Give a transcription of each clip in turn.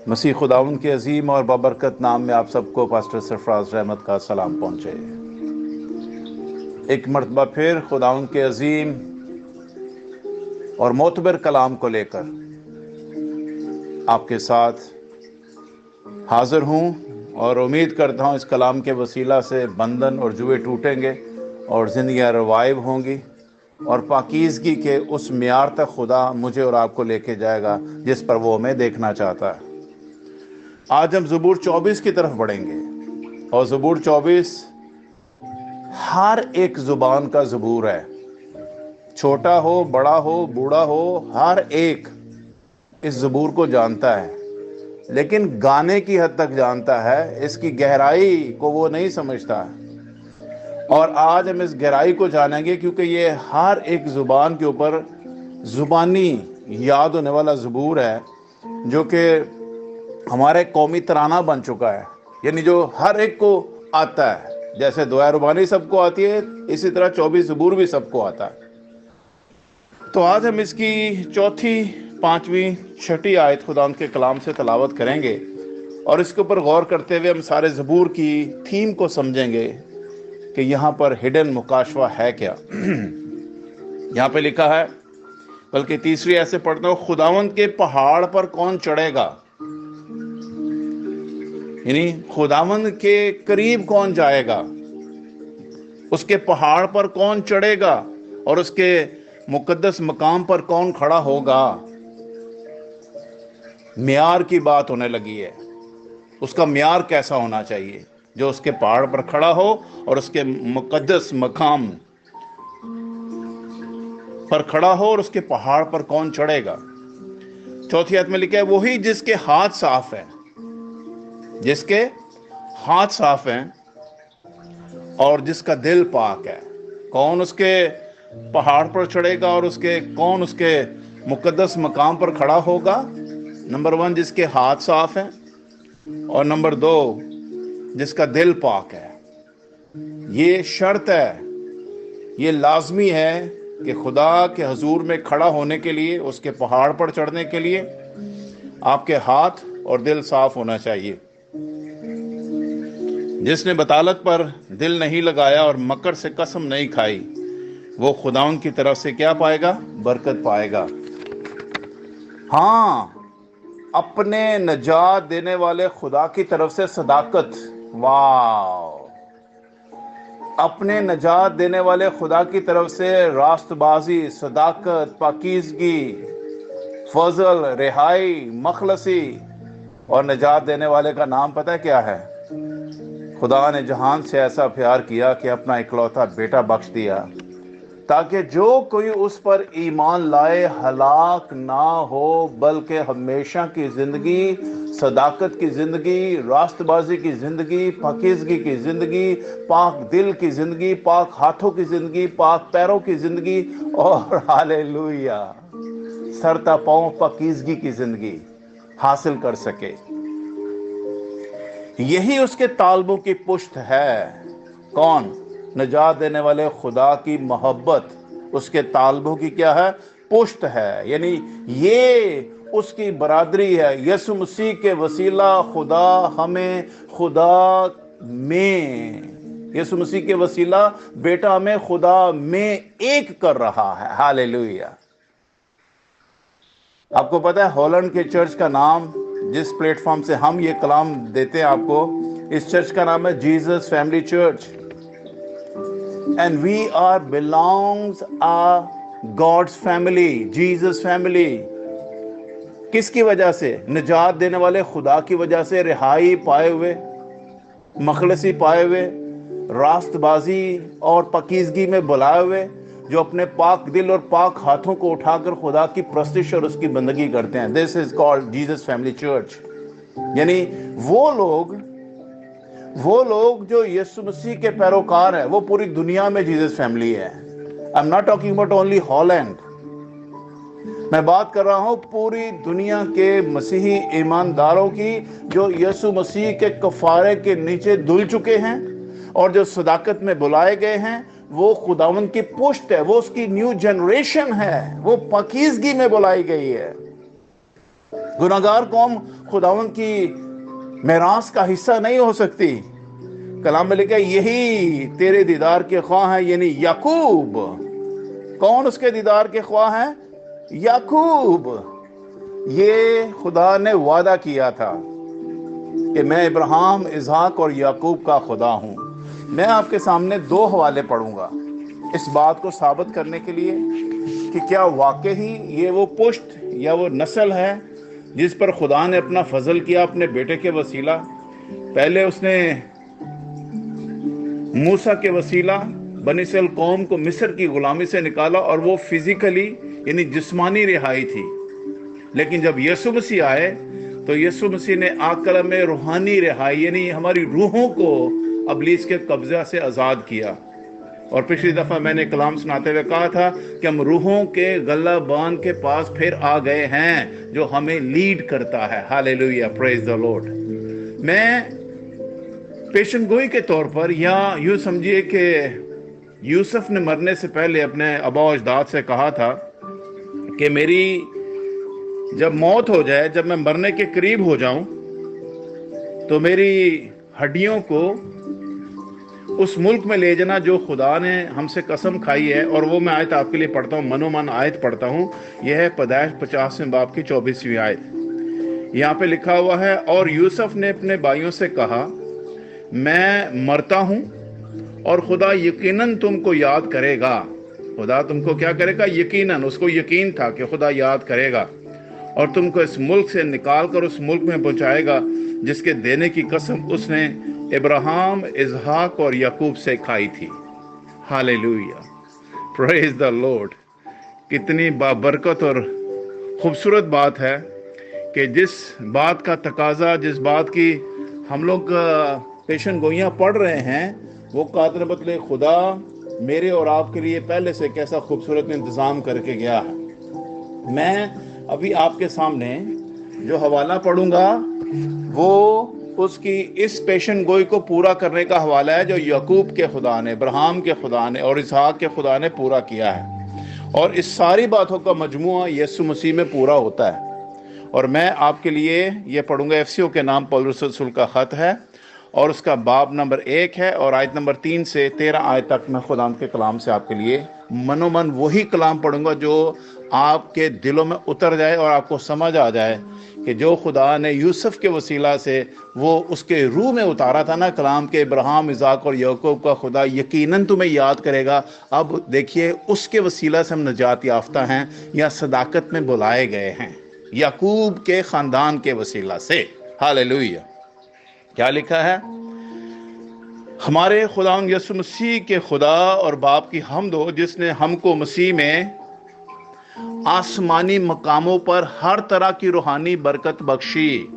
मसीह खुदावंद के अजीम और बाबरकत नाम में आप सबको पास्टर सरफराज रहमत का सलाम पहुंचे। एक मरतबा फिर खुदावंद के अजीम और मोतबर कलाम को लेकर आपके साथ हाजिर हूं और उम्मीद करता हूं इस कलाम के वसीला से बंधन और जुए टूटेंगे और ज़िंदगियां रिवाइव होंगी और पाकीज़गी के उस मियार तक खुदा मुझे और आपको लेके जाएगा जिस पर वो हमें देखना चाहता है। आज हम ज़बूर 24 की तरफ बढ़ेंगे और ज़बूर 24 हर एक ज़ुबान का ज़बूर है, छोटा हो, बड़ा हो, बूढ़ा हो, हर एक इस ज़बूर को जानता है, लेकिन गाने की हद तक जानता है, इसकी गहराई को वो नहीं समझता। और आज हम इस गहराई को जानेंगे क्योंकि ये हर एक ज़ुबान के ऊपर ज़ुबानी याद होने वाला ज़बूर है, जो कि हमारे कौमी तराना बन चुका है, यानी जो हर एक को आता है। जैसे दुआ रुबानी सबको आती है, इसी तरह 24 ज़बूर भी सबको आता है। तो आज हम इसकी चौथी, पांचवी, छठी आयत खुदा के कलाम से तलावत करेंगे और इसके ऊपर गौर करते हुए हम सारे ज़बूर की थीम को समझेंगे कि यहाँ पर हिडन मुकाशवा है क्या। यहाँ पे लिखा है, बल्कि तीसरी ऐसे पढ़ता हूँ, खुदावंद के पहाड़ पर कौन चढ़ेगा, यानी खुदावंद के करीब कौन जाएगा, उसके पहाड़ पर कौन चढ़ेगा और उसके मुकद्दस मकाम पर कौन खड़ा होगा। मियार की बात होने लगी है, उसका मियार कैसा होना चाहिए, जो उसके पहाड़ पर खड़ा हो और उसके मुकद्दस मकाम पर खड़ा हो और उसके पहाड़ पर कौन चढ़ेगा। चौथी आयत में लिखा है, वही जिसके हाथ साफ है, जिसके हाथ साफ हैं और जिसका दिल पाक है। कौन उसके पहाड़ पर चढ़ेगा और कौन उसके मुकद्दस मकाम पर खड़ा होगा। नंबर 1, जिसके हाथ साफ हैं, और नंबर 2, जिसका दिल पाक है। ये शर्त है, ये लाजमी है कि खुदा के हजूर में खड़ा होने के लिए, उसके पहाड़ पर चढ़ने के लिए आपके हाथ और दिल साफ होना चाहिए। जिसने बतालत पर दिल नहीं लगाया और मकर से कसम नहीं खाई, वो खुदाउन की तरफ से क्या पाएगा? बरकत पाएगा। हाँ, अपने नजात देने वाले खुदा की तरफ से सदाकत, वाह, अपने नजात देने वाले खुदा की तरफ से रास्तबाजी, सदाकत, पाकीज़गी, फजल, रिहाई, मखलसी। और नजात देने वाले का नाम पता है क्या है? खुदा ने जहान से ऐसा प्यार किया कि अपना इकलौता बेटा बख्श दिया, ताकि जो कोई उस पर ईमान लाए हलाक ना हो, बल्कि हमेशा की जिंदगी, सदाकत की जिंदगी, रास्तबाजी की जिंदगी, पाकीज़गी की जिंदगी, पाक दिल की जिंदगी, पाक हाथों की जिंदगी, पाक पैरों की जिंदगी और हालेलुया सरता पांव पाकीज़गी की जिंदगी हासिल कर सके। यही उसके तालबों की पुष्ट है। कौन? नजात देने वाले खुदा की मोहब्बत उसके तालबों की क्या है? पुष्ट है, यानी ये उसकी बरादरी है। यसु मसीह के वसीला खुदा हमें खुदा में, यसु मसीह के वसीला बेटा हमें खुदा में एक कर रहा है। हालेलुया। आपको पता है हॉलैंड के चर्च का नाम, जिस प्लेटफॉर्म से हम ये कलाम देते हैं आपको, इस चर्च का नाम है Jesus family church, and we are belongs a God's family, Jesus family. किसकी वजह से? निजात देने वाले खुदा की वजह से, रिहाई पाए हुए, मखलसी पाए हुए, रास्तबाजी और पाकीज़गी में बुलाए हुए, जो अपने पाक दिल और पाक हाथों को उठाकर खुदा की प्रस्तिश और उसकी बंदगी करते हैं। This is called Jesus family church. यानी वो लोग जो यीशु मसीह के पैरोकार हैं, वो पूरी दुनिया में जीसस फैमिली है। I am not talking about only Holland, मैं बात कर रहा हूं पूरी दुनिया के मसीही ईमानदारों की, जो यीशु मसीह के कफारे के नीचे धुल चुके हैं और जो सदाकत में बुलाए गए हैं। वो खुदावंद की पुष्ट है, वो उसकी न्यू जनरेशन है, वो पाकीज़गी में बुलाई गई है। गुनाहगार कौम खुदावंद की मेरास का हिस्सा नहीं हो सकती। कलाम में लिखा है यही तेरे दीदार के ख्वाह है, यानी याकूब। कौन उसके दीदार के ख्वाह है? याकूब। ये खुदा ने वादा किया था कि मैं इब्राहिम, इसहाक और याकूब का खुदा हूं। मैं आपके सामने 2 हवाले पढ़ूंगा इस बात को साबित करने के लिए कि क्या वाकई ये वो पुश्त या वो नस्ल है जिस पर खुदा ने अपना फजल किया अपने बेटे के वसीला। पहले उसने मूसा के वसीला बनी इस्राएल कौम को मिस्र की गुलामी से निकाला, और वो फिजिकली यानी जिस्मानी रिहाई थी। लेकिन जब यीशु मसीह आए तो यीशु मसीह ने आकल में रूहानी रिहाई यानी हमारी रूहों को अबलीस के कब्जा से आज़ाद किया। और पिछली दफ़ा मैंने कलाम सुनाते हुए कहा था कि हम रूहों के गला बांध के पास फिर आ गए हैं जो हमें लीड करता है। Hallelujah, praise the Lord. मैं पेशन गोई के तौर पर, या यूं समझिए कि यूसुफ ने मरने से पहले अपने आबा अजदाद से कहा था कि मेरी जब मौत हो जाए, जब मैं मरने के करीब हो जाऊं, तो मेरी हड्डियों को उस मुल्क में ले जाना जो खुदा ने हमसे कसम खाई है। और वो मैं आयत आपके लिए पढ़ता हूँ, मनोमन आयत पढ़ता हूँ। यह है पैदाइश 50वें बाब की 24वीं आयत। यहाँ पे लिखा हुआ है, और यूसुफ ने अपने भाइयों से कहा, मैं मरता हूँ और खुदा यकीनन तुमको याद करेगा। खुदा तुमको क्या करेगा? यकीनन। उसको यकीन था कि खुदा याद करेगा और तुमको इस मुल्क से निकाल कर उस मुल्क में पहुंचाएगा जिसके देने की कसम उसने इब्राहिम, इसहाक और याकूब से खाई थी। Hallelujah, praise the Lord. कितनी बाबरकत और खूबसूरत बात है कि जिस बात का तकाजा, जिस बात की हम लोग पेशन गोइयाँ पढ़ रहे हैं, वो कातर बतले खुदा मेरे और आपके लिए पहले से कैसा खूबसूरत इंतज़ाम करके गया है। मैं अभी आपके सामने जो हवाला पढ़ूंगा वो उसकी इस पेशन गोई को पूरा करने का हवाला है जो याकूब के खुदा ने, इब्राहिम के खुदा ने और इसहाक के खुदा ने पूरा किया है। और इस सारी बातों का मजमुआ यीशु मसीह में पूरा होता है। और मैं आपके लिए ये पढ़ूंगा, एफसीओ के नाम पौलुस रसूल का ख़त है और उसका बाब नंबर 1 है और आयत नंबर 3 से 13 आयत तक मैं खुदा के कलाम से आपके लिए मनोमन वही कलाम पढ़ूंगा जो आपके दिलों में उतर जाए और आपको समझ आ जाए कि जो खुदा ने यूसुफ के वसीला से वो उसके रूह में उतारा था ना कलाम के, इब्राहिम, इसहाक और याकूब का खुदा यकीनन तुम्हें याद करेगा। अब देखिए, उसके वसीला से हम निजात याफ्ता हैं या सदाकत में बुलाए गए हैं, याकूब के ख़ानदान के वसीला से। हालेलुया। क्या लिखा है? हमारे खुदावंद यीशु मसीह के खुदा और बाप की हम्द हो जिसने हमको मसीह में आसमानी मकामों पर हर तरह की रूहानी बरकत बख्शी।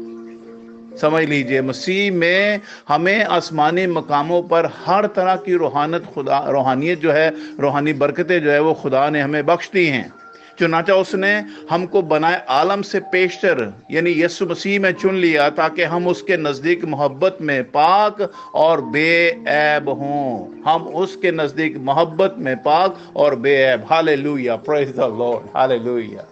समझ लीजिए, मसीह में हमें आसमानी मकामों पर हर तरह की रूहानियत जो है, रूहानी बरकतें जो है वो खुदा ने हमें बख्श दी हैं। चुनाचा उसने हमको बनाए आलम से पेशतर यानी यीशु मसीह में चुन लिया ताकि हम उसके नज़दीक मोहब्बत में पाक और बेऐब हों। हम उसके नज़दीक मोहब्बत में पाक और बेऐब। Hallelujah, praise the Lord. Hallelujah.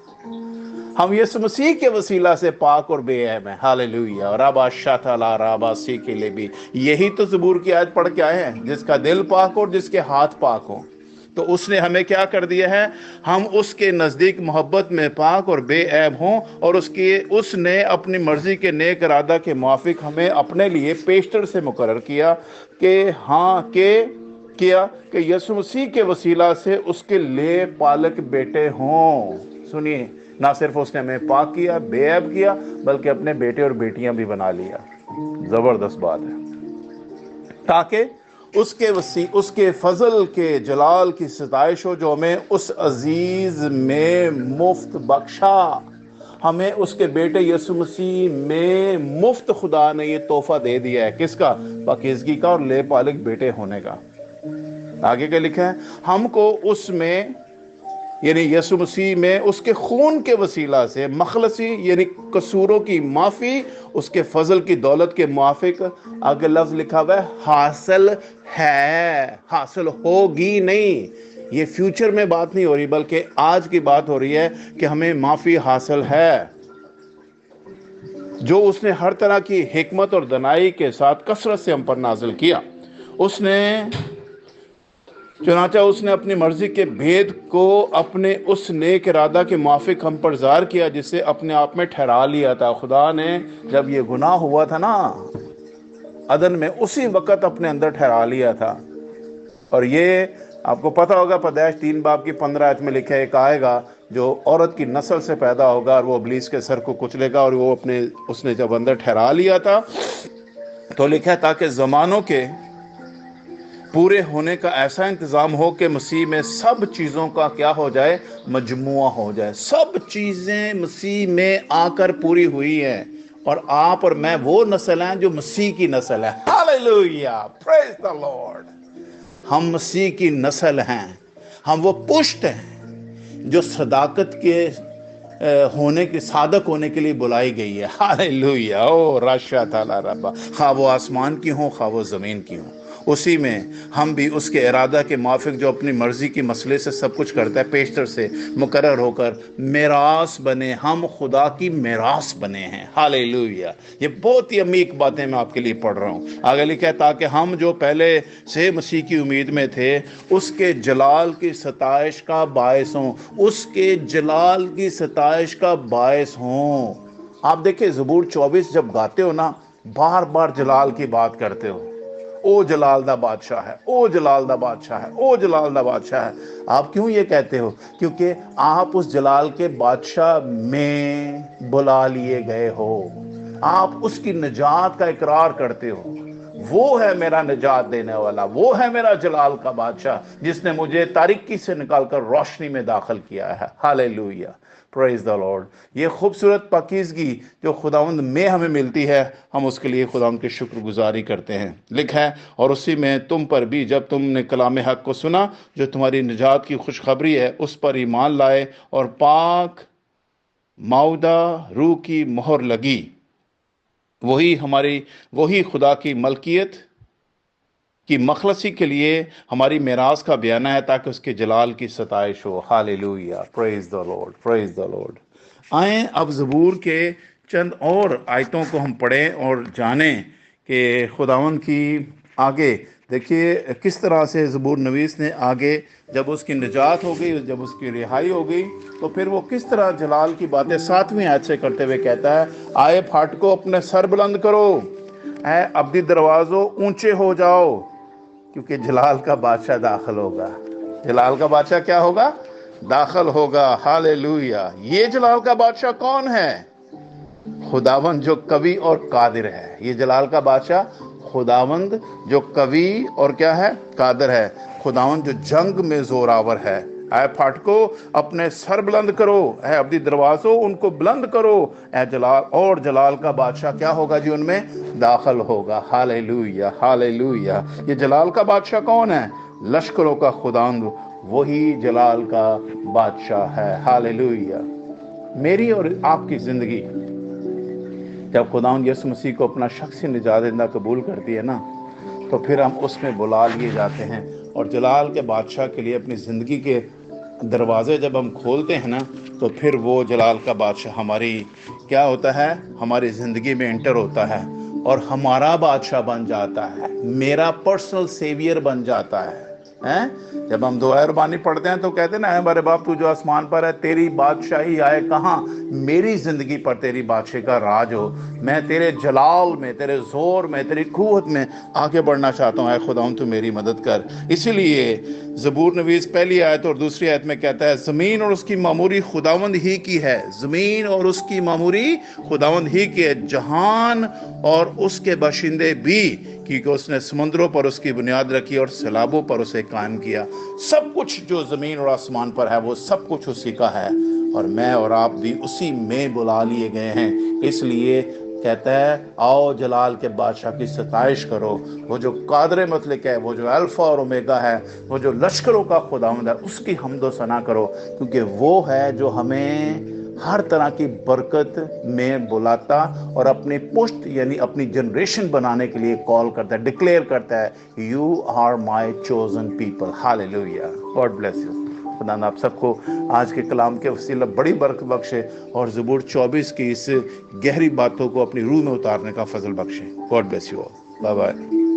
हम यीशु मसीह के वसीला से पाक और बेऐब हैं। हालेलुया। राबा शातला राबा सी के लिए भी यही तो ज़बूर की आयत पढ़ के आए हैं, जिसका दिल पाक और जिसके हाथ पाक हो। तो उसने हमें क्या कर दिया है? हम उसके नज़दीक मोहब्बत में पाक और बेऐब हों और उसने अपनी मर्जी के नेक इरादा के मुआफिक हमें अपने लिए पेशतर से मुकर्रर किया कि यीशु मसीह के वसीला से उसके ले पालक बेटे हों। सुनिए, ना सिर्फ उसने हमें पाक किया, बेऐब किया, बल्कि अपने बेटे और बेटियां भी बना लिया। जबरदस्त बात है। ताकि उसके फजल के जलाल की सताइश हो जो हमें उस अजीज में मुफ्त बख्शा। हमें उसके बेटे यीशु मसीह में मुफ्त खुदा ने ये तोहफा दे दिया है। किसका? पाकीज़गी का और ले पालक बेटे होने का। आगे क्या लिखा है? हमको उसमें यानी यीशु मसीह में उसके खून के वसीला से मखलसी यानी कसूरों की माफ़ी उसके फजल की दौलत के मुआफिक। आगे लफ्ज लिखा हुआ है हासिल है, हासिल होगी नहीं। ये फ्यूचर में बात नहीं हो रही बल्कि आज की बात हो रही है कि हमें माफ़ी हासिल है। जो उसने हर तरह की हिकमत और दनाई के साथ कसरत से हम पर नाजिल किया। चुनाचा उसने अपनी मर्जी के भेद को अपने उस नेक इरादा के मुआफिक हम पर ज़ाहिर किया जिसे अपने आप में ठहरा लिया था। खुदा ने जब ये गुनाह हुआ था ना अदन में, उसी वक़्त अपने अंदर ठहरा लिया था। और ये आपको पता होगा, पैदाइश 3 बाब की 15 आयत में लिखा है, एक आएगा जो औरत की नस्ल से पैदा होगा और वो इब्लीस के सर को कुचलेगा। और वो उसने जब अंदर ठहरा लिया था तो लिखा है ताकि ज़मानों के पूरे होने का ऐसा इंतज़ाम हो कि मसीह में सब चीज़ों का क्या हो जाए, मजमुआ हो जाए। सब चीज़ें मसीह में आकर पूरी हुई हैं और आप और मैं वो नस्ल हैं जो मसीह की नस्ल है। Hallelujah, praise the Lord. हम मसीह की नस्ल हैं, हम वो पुश्त हैं जो सदाकत के होने के सादक होने के लिए बुलाई गई है। हालेलुया, ओ राशा ताला रब्बा, खा वो आसमान की हो खा वो ज़मीन की हो, उसी में हम भी उसके इरादा के मुआफिक जो अपनी मर्जी की मसले से सब कुछ करता है, पेशतर से मुकर्रर होकर मेरास बने। हम खुदा की मेरास बने हैं। हालेलुया। ये बहुत ही अमीक बातें मैं आपके लिए पढ़ रहा हूँ। आगे लिखा है ताकि हम जो पहले से मसीह की उम्मीद में थे उसके जलाल की सताइश का बायस हों, उसके जलाल की सताइश का बायस हों। आप देखिए ज़बूर 24 जब गाते हो ना, बार बार जलाल की बात करते हो। ओ जलाल दा बादशाह है, ओ जलाल दा बादशाह है, ओ जलाल दा बादशाह है। आप क्यों ये कहते हो? क्योंकि आप उस जलाल के बादशाह में बुला लिए गए हो। आप उसकी निजात का इकरार करते हो। वो है मेरा निजात देने वाला, वो है मेरा जलाल का बादशाह जिसने मुझे तारीकी से निकालकर रोशनी में दाखिल किया है। Hallelujah, praise the Lord. ये खूबसूरत पाकीज़गी जो खुदावंद में हमें मिलती है, हम उसके लिए खुदावंद की शुक्रगुजारी करते हैं। लिखा है और उसी में तुम पर भी जब तुमने कलाम हक को सुना जो तुम्हारी निजात की खुशखबरी है, उस पर ईमान लाए और पाक मौदा रूह की मोहर लगी। वही खुदा की मलकियत की मखलसी के लिए हमारी मेरास का बयाना है ताकि उसके जलाल की सताइश हो। Hallelujah, praise the Lord, praise the Lord. आए अब ज़बूर के चंद और आयतों को हम पढ़ें और जानें कि खुदावंद की आगे देखिए किस तरह से ज़बूर नवीस ने आगे जब उसकी निजात हो गई, जब उसकी रिहाई हो गई, तो फिर वो किस तरह जलाल की बातें 7वीं आयत से करते हुए कहता है, आए फाटको अपने सर बुलंद करो, ऐ अब्दी दरवाज़ों ऊंचे हो जाओ, क्योंकि जलाल का बादशाह दाखिल होगा। जलाल का बादशाह क्या होगा? दाखिल होगा। हालेलुया। ये जलाल का बादशाह कौन है? खुदावंद जो कवि और कादिर है। ये जलाल का बादशाह खुदावंद जो कवि और क्या है? कादिर है। खुदावंद जो जंग में जोरावर है। ऐ फाटको अपने सर बुलंद करो, ऐ अब्दी दरवाज़ों उनको बुलंद करो, ऐ जलाल, और जलाल का बादशाह क्या होगा जी? उनमें दाखिल होगा। Hallelujah, hallelujah. ये जलाल का बादशाह कौन है? लश्करों का खुदावंद, वही जलाल का बादशाह है। हालेलुया। मेरी और आपकी जिंदगी जब खुदावंद यीशु मसीह को अपना शख्सी निजात देना कबूल करती है ना, तो फिर हम उसमें बुला लिए जाते हैं और जलाल के बादशाह के लिए अपनी ज़िंदगी के दरवाज़े जब हम खोलते हैं ना, तो फिर वो जलाल का बादशाह हमारी क्या होता है? हमारी ज़िंदगी में एंटर होता है और हमारा बादशाह बन जाता है, मेरा पर्सनल सेवियर बन जाता है। जब हम दुआ रबानी पढ़ते हैं तो कहते हैं ना, हमारे बाप तू जो आसमान पर है, तेरी बादशाही आए कहाँ? मेरी जिंदगी पर तेरी बादशाही का राज हो। मैं तेरे जलाल में, तेरे जोर में, तेरी कुव्वत में आगे बढ़ना चाहता हूँ। ऐ खुदाऊं तू मेरी मदद कर। इसीलिए ज़बूर नवीस पहली आयत और दूसरी आयत में कहता है, ज़मीन और उसकी मामूरी खुदावंद ही की है। ज़मीन और उसकी मामूरी खुदावंद ही की है, जहान और उसके बाशिंदे भी, क्योंकि उसने समुद्रों पर उसकी बुनियाद रखी और सैलाबों पर उसे कायम किया। सब कुछ जो ज़मीन और आसमान पर है वो सब कुछ उसी का है और मैं और आप भी उसी में बुला लिए गए हैं। इसलिए कहता है, आओ जलाल के बादशाह की सताइश करो। वो जो कादर मतलक है, वो जो अल्फा और ओमेगा है, वो जो लश्करों का खुदावंद है, उसकी हमदो सना करो, क्योंकि वो है जो हमें हर तरह की बरकत में बुलाता और अपने पुश्त यानी अपनी जनरेशन बनाने के लिए कॉल करता है, डिक्लेयर करता है, you are my chosen people. Hallelujah, God bless you. خدا نے آپ سب کو آج کے کلام کے وسیلہ بڑی برکت بخشے اور زبور 24 کی اس گہری باتوں کو اپنی روح میں اتارنے کا فضل بخشے. God bless you all. Bye bye.